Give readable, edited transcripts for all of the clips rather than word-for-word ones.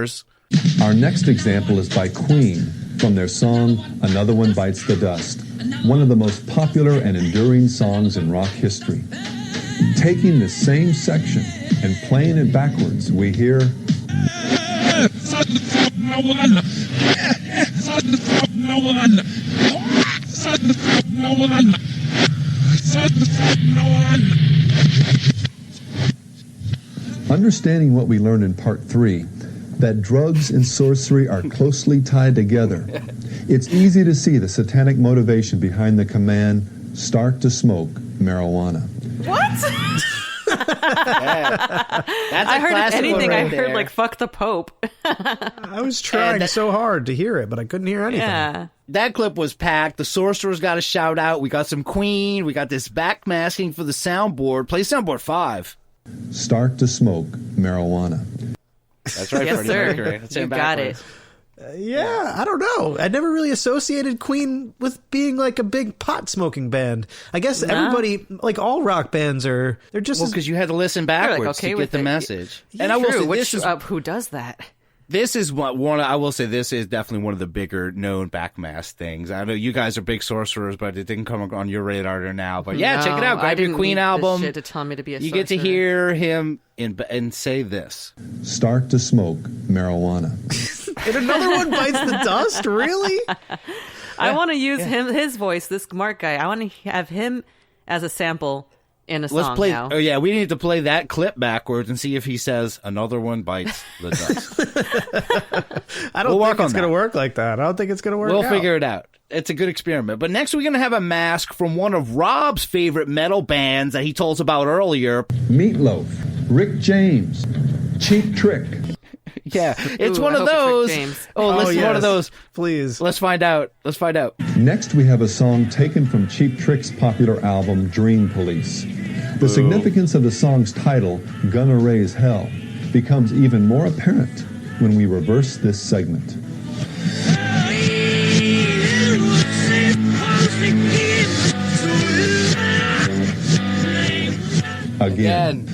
Unbelievers. Our next example is by Queen from their song Another One Bites the Dust, one of the most popular and enduring songs in rock history. Taking the same section and playing it backwards, we hear... Understanding what we learned in part 3, that drugs and sorcery are closely tied together, it's easy to see the satanic motivation behind the command, start to smoke marijuana. What? Yeah. That's I heard, if classic anything, one right I heard, there. like, fuck the Pope. I was trying so hard to hear it, but I couldn't hear anything. Yeah. That clip was packed. The Sorcerer's got a shout out. We got some Queen. We got this backmasking for the soundboard. Play soundboard 5. Start to smoke marijuana. That's right, Yes, Freddie sir. Mercury. That's You got it. Yeah, I don't know. I never really associated Queen with being like a big pot smoking band. I guess everybody, like all rock bands, they're just Well, because you had to listen backwards okay to with get the it. message. Yeah, And I will say, Which, who does that? this is one. I will say this is definitely one of the bigger known backmask things. I know you guys are big sorcerers, but it didn't come on your radar now. But yeah, check it out. Grab your Queen album. Shit to tell me to be a You sorcerer. get to hear him and say this. Start to smoke marijuana. And Another One Bites the Dust? Really? I want to use his voice, this Mark guy. I want to have him as a sample in a song Let's play. now. Oh yeah, we need to play that clip backwards and see if he says another one bites the dust. I don't think it's going to work like that. I don't think it's going to work We'll out. figure it out. It's a good experiment. But next we're going to have a mask from one of Rob's favorite metal bands that he told us about earlier. Meatloaf, Rick James, Cheap Trick. Yeah, it's Ooh, one I of hope it's Rick those. James. Listen, yes. one of those. Please. Let's find out. Let's find out. Next, we have a song taken from Cheap Trick's popular album, Dream Police. The significance of the song's title, Gonna Raise Hell, becomes even more apparent when we reverse this segment. Again.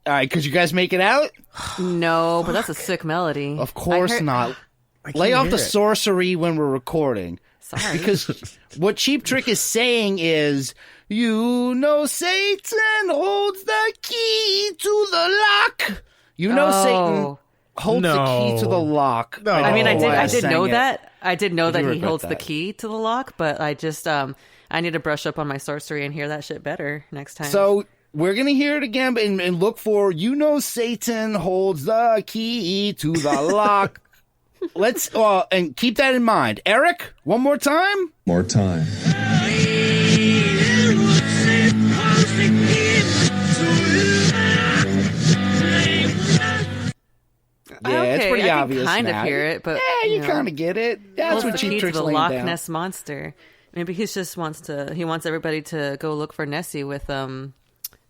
All right, could you guys make it out? No, but that's a sick melody. Of course not. Lay off the sorcery when we're recording. Sorry. Because what Cheap Trick is saying is, you know Satan holds the key to the lock. You know Satan holds the key to the lock. No. I mean, I Oh, did sang know it. that. I did know that he regret holds the that. key to the lock, but I just I need to brush up on my sorcery and hear that shit better next time. So we're going to hear it again and look for, you know Satan holds the key to the lock. Let's, and keep that in mind. Eric, one more time. More time. Yeah, it's Okay, pretty I obvious can kind now. of hear it, but Yeah, you kind of get it. That's holds what the Cheap key to Trick's the laying Loch down. Ness monster. Maybe he just wants to. He wants everybody to go look for Nessie with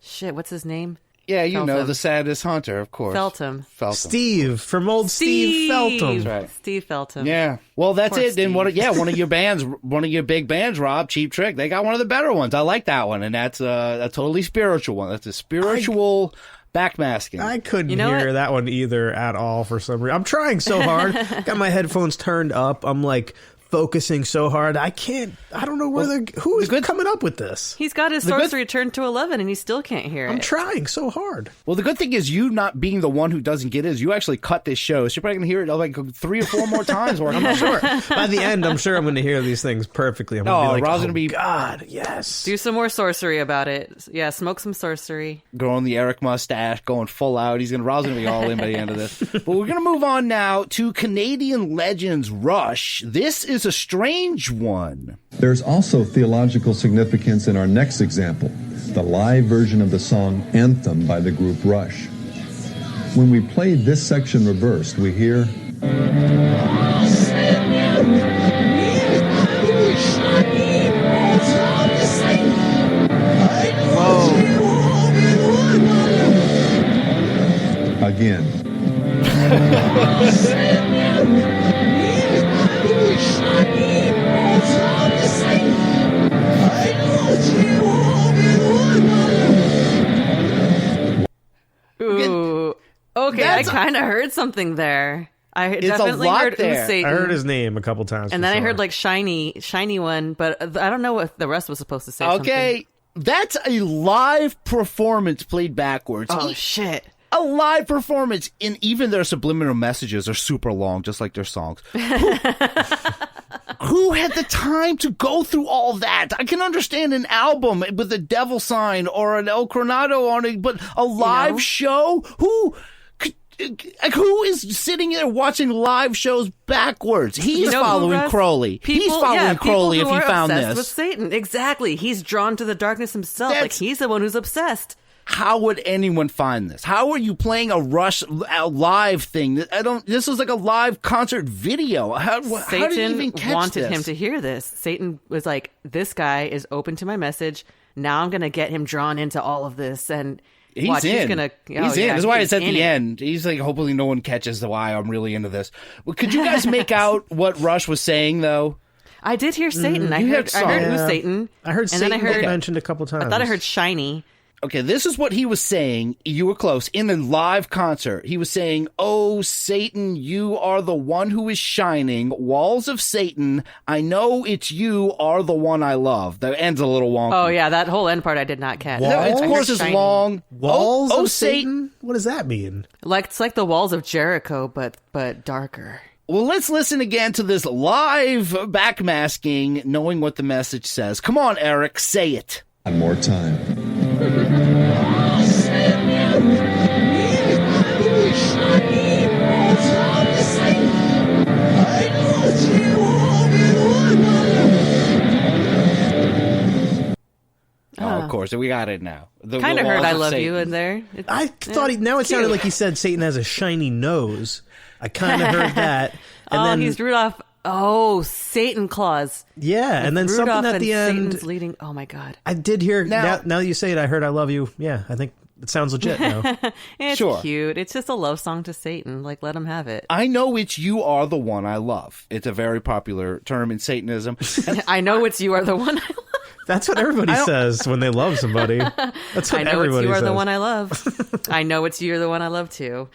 shit. What's his name? Yeah, you know, Feltham. the saddest hunter, of course. Feltham. Steve from old Steve Feltham. That's right. Steve Feltham. Yeah. Well, that's Poor it. Then one Steve. of your bands, one of your big bands, Rob, Cheap Trick. They got one of the better ones. I like that one, and that's a totally spiritual one. That's a spiritual backmasking. I couldn't You know hear what? that one either at all for some reason. I'm trying so hard. Got my headphones turned up. I'm like focusing so hard. I don't know who is coming up with this. He's got his sorcery turned to 11 and he still can't hear I'm it. trying so hard. Well, the good thing is you not being the one who doesn't get it is you actually cut this show. So you're probably going to hear it like 3 or 4 more times. I'm sure. By the end, I'm sure I'm going to hear these things perfectly. I'm going to be like, Rob's oh, gonna be God, yes. Do some more sorcery about it. Yeah, smoke some sorcery. growing the Eric mustache, going full out. Rob's going to be all in by the end of this. But we're going to move on now to Canadian legends Rush. This is a strange one. There's also theological significance in our next example, the live version of the song Anthem by the group Rush. When we play this section reversed, we hear... Again. Okay, I kind of heard something there. I definitely heard Satan. I heard his name a couple times. And then I heard like shiny one, but I don't know what the rest was supposed to say. Okay, that's a live performance played backwards. Oh, shit. A live performance, and even their subliminal messages are super long, just like their songs. Who had the time to go through all that? I can understand an album with a devil sign or an El Coronado on it, but a live show? Who is sitting there watching live shows backwards? He's following Crowley. He's following Crowley if he found this. With Satan. Exactly. He's drawn to the darkness himself. Like he's the one who's obsessed. How would anyone find this? How are you playing a Rush live thing? This was like a live concert video. How did you even catch wanted him to hear this. Satan was like, this guy is open to my message. Now I'm going to get him drawn into all of this. And he's watch, in. He's in. That's why it's at the end. He's like, hopefully no one catches why I'm really into this. Well, could you guys make out what Rush was saying, though? I did hear Satan. I heard it was Satan. I heard Satan mentioned a couple times. I thought I heard shiny. Okay, this is what he was saying. You were close. In the live concert, he was saying, "Oh, Satan, you are the one who is shining. Walls of Satan, I know it's you are the one I love." The end's a little wonky. Oh, yeah, that whole end part I did not catch. No, its course is long. Walls of Satan? What does that mean? It's like the walls of Jericho, but darker. Well, let's listen again to this live backmasking, knowing what the message says. Come on, Eric, say it. One more time. Oh, of course, we got it now. Kind of heard "I love you" in there. I thought it sounded like he said Satan has a shiny nose. I kind of heard that. And then he's Rudolph. Oh, Satan claws. Yeah, and then Rudolph something at the end. Satan's leading. Oh my God! I did hear now that you say it. I heard "I love you." Yeah, I think it sounds legit now. It's cute. It's just a love song to Satan. Like, let him have it. I know it's "You are the one I love." It's a very popular term in Satanism. I know it's "You are the one I love." That's what everybody says when they love somebody. That's what everybody says. I know it's "You are the one I love." I know it's "You're the one I love" too.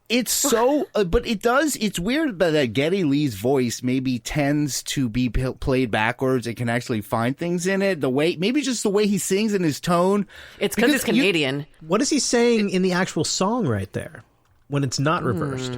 It's so, but it's weird that Geddy Lee's voice maybe tends to be played backwards. It can actually find things in it. Maybe just the way he sings and his tone. It's because it's Canadian. What is he saying in the actual song right there when it's not reversed?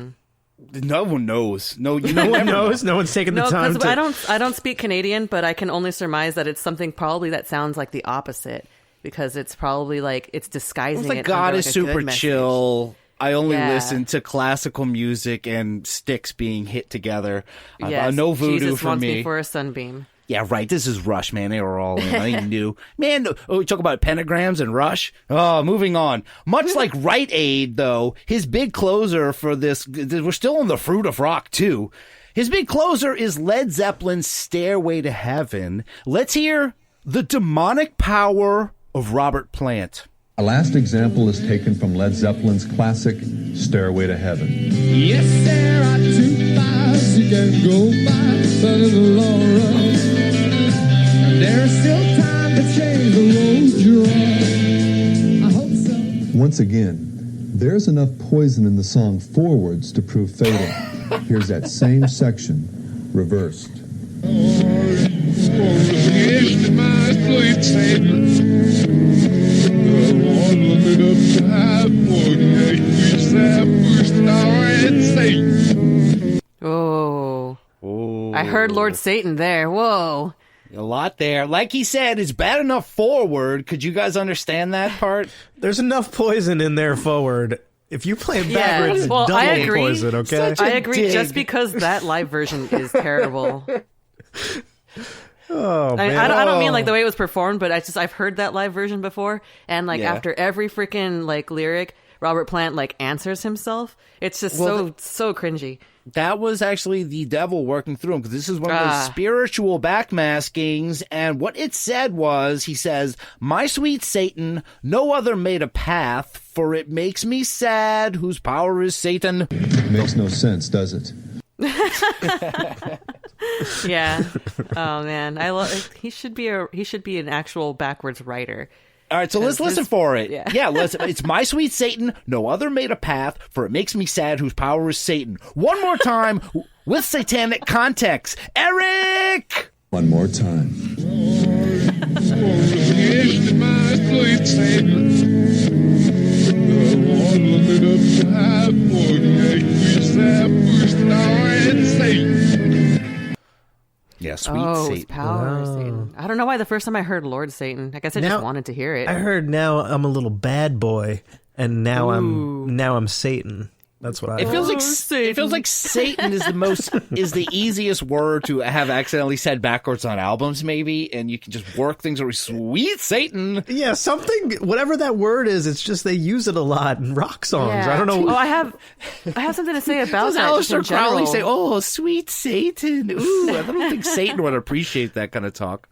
No one knows. No one knows. No one's taking the time to... I don't speak Canadian, but I can only surmise that it's something probably that sounds like the opposite, because it's probably like it's disguising it. It's like God is super chill. I only listen to classical music and sticks being hit together. Yes, no voodoo Jesus for wants me. For a sunbeam. Yeah, right. This is Rush, man. They were all in. I ain't new. Man, we talk about pentagrams and Rush. Oh, moving on. Much like Rite Aid, though, his big closer for this, we're still on the fruit of rock, too. His big closer is Led Zeppelin's Stairway to Heaven. Let's hear the demonic power of Robert Plant. Our last example is taken from Led Zeppelin's classic, Stairway to Heaven. Yes, there are 2 paths you can go by, but in the long run, there's still time to change the road you're on. I hope so. Once again, there's enough poison in the song forwards to prove fatal. Here's that same section, reversed. Oh. I heard Lord Satan there. Whoa. A lot there. Like he said, it's bad enough forward. Could you guys understand that part? There's enough poison in there forward. If you play it backwards, it's double I agree. Poison, okay? I agree, just because that live version is terrible. Oh, man. I don't mean like the way it was performed, but I've heard that live version before, and after every freaking lyric, Robert Plant answers himself. It's just so cringy. That was actually the devil working through him, because this is one of those spiritual backmaskings, and what it said was, he says, "My sweet Satan, no other made a path, for it makes me sad, whose power is Satan." Makes no sense, does it? Yeah. Oh man, I love. He should be an actual backwards writer. All right, so let's listen for it. Yeah. Listen. It's My Sweet Satan, no other made a path, for it makes me sad whose power is Satan. One more time with satanic context. Eric! One more time. Yeah, sweet Satan. Power Satan. I don't know why the first time I heard Lord Satan, I guess I just wanted to hear it. I heard now I'm a little bad boy, and now I'm Satan. That's what I. It feels like Satan is the easiest word to have accidentally said backwards on albums, maybe, and you can just work things over. Sweet Satan. Yeah, something, whatever that word is, it's just they use it a lot in rock songs. Yeah. I don't know. Oh, I have something to say about that. Aleister Crowley say, "Oh, sweet Satan." Ooh, I don't think Satan would appreciate that kind of talk.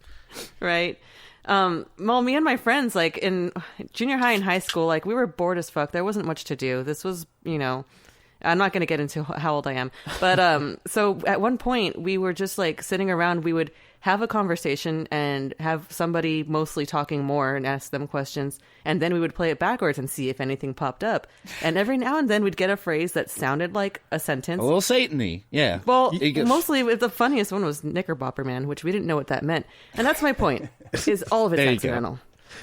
Right. Well, me and my friends, like in junior high and high school, like we were bored as fuck. There wasn't much to do. This was, I'm not going to get into how old I am, but so at one point we were just like sitting around. We would have a conversation and have somebody mostly talking more and ask them questions, and then we would play it backwards and see if anything popped up. And every now and then we'd get a phrase that sounded like a sentence. A little Satan-y, yeah. Well, mostly the funniest one was Knickerbocker Man, which we didn't know what that meant. And that's my point, is all of it's accidental.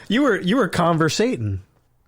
You were conversating.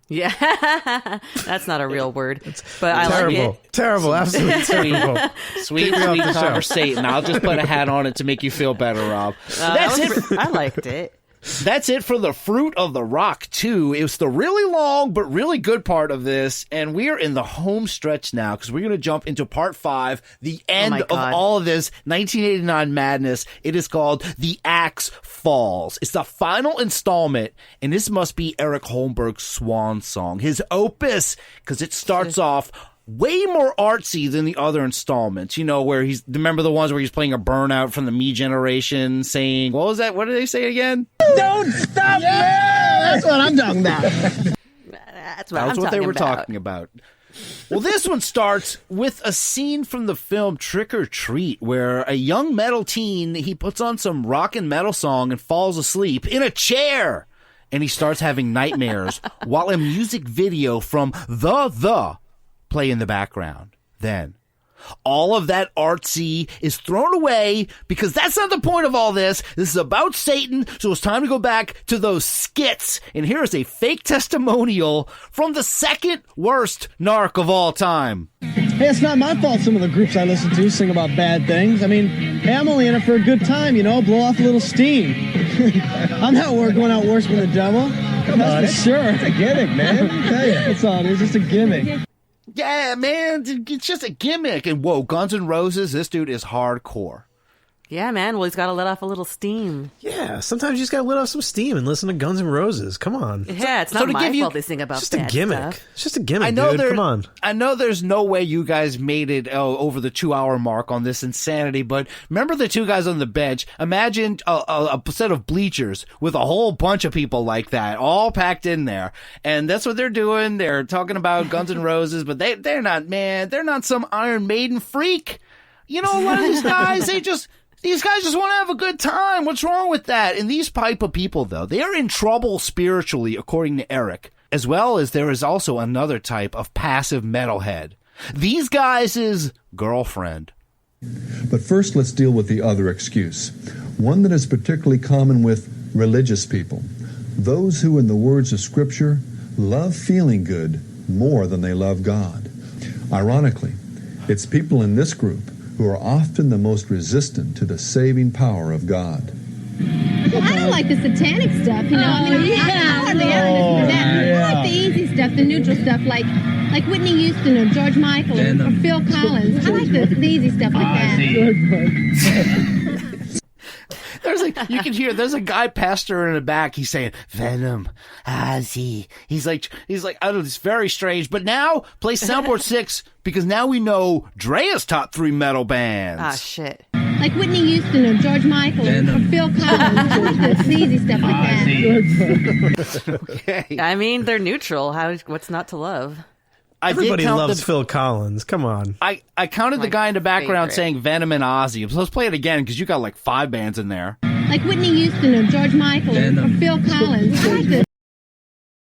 Yeah, that's not a real word, but I terrible. like it. Terrible, absolutely terrible. Sweet conversation. I'll just put a hat on it to make you feel better, Rob. That's it. I liked it. That's it for the Fruit of the Rock 2. It was the really long but really good part of this, and we are in the home stretch now because we're going to jump into part 5, the end of all of this 1989 madness. It is called The Axe Falls. It's the final installment, and this must be Eric Holmberg's swan song, his opus, because it starts off way more artsy than the other installments, where remember the ones where he's playing a burnout from the Me generation saying, what was that? What did they say again? Don't stop me! That's what I'm talking about. That's what they were talking about. Well, this one starts with a scene from the film Trick or Treat, where a young metal teen, he puts on some rock and metal song and falls asleep in a chair. And he starts having nightmares while a music video from The play in the background. Then all of that artsy is thrown away because that's not the point of all this. This is about Satan, so it's time to go back to those skits. And here is a fake testimonial from the second worst narc of all time. Hey, it's not my fault some of the groups I listen to sing about bad things. I mean, hey, I'm only in it for a good time, blow off a little steam. I'm not going out worshiping the devil. That's for sure. It's a gimmick, man. Let me tell you. That's all it is, just a gimmick. Yeah, man, it's just a gimmick. And whoa, Guns N' Roses, this dude is hardcore. Yeah, man. Well, he's got to let off a little steam. Yeah, sometimes you just got to let off some steam and listen to Guns N' Roses. Come on. Yeah, it's not my fault they sing about just a gimmick. Stuff. It's just a gimmick, dude. Come on. I know there's no way you guys made it over the 2-hour mark on this insanity, but remember the two guys on the bench? Imagine a set of bleachers with a whole bunch of people like that, all packed in there. And that's what they're doing. They're talking about Guns N' Roses, but they're not some Iron Maiden freak. A lot of these guys, these guys just want to have a good time. What's wrong with that? And these type of people, though, they are in trouble spiritually, according to Eric, as well as there is also another type of passive metalhead. These guys' girlfriend. But first, let's deal with the other excuse, one that is particularly common with religious people, those who, in the words of Scripture, love feeling good more than they love God. Ironically, it's people in this group who are often the most resistant to the saving power of God. Well, I don't like the satanic stuff, I hardly ever listen to that. I like the easy stuff, the neutral stuff, like Whitney Houston or George Michael or Phil Collins. I like the easy stuff like that. You can hear there's a guy pastor in the back. He's saying Venom, Ozzy. He's like, I don't know, it's very strange. But now play Soundboard 6 because now we know Drea's top 3 metal bands. Ah, shit. Like Whitney Houston or George Michael or Phil Collins. I like the easy stuff like that. Okay. I mean, they're neutral. What's not to love? Everybody loves Phil Collins. Come on. I counted the guy in the background saying Venom and Ozzy. So let's play it again because you got like 5 bands in there. Like Whitney Houston or George Michael or Phil Collins. I like the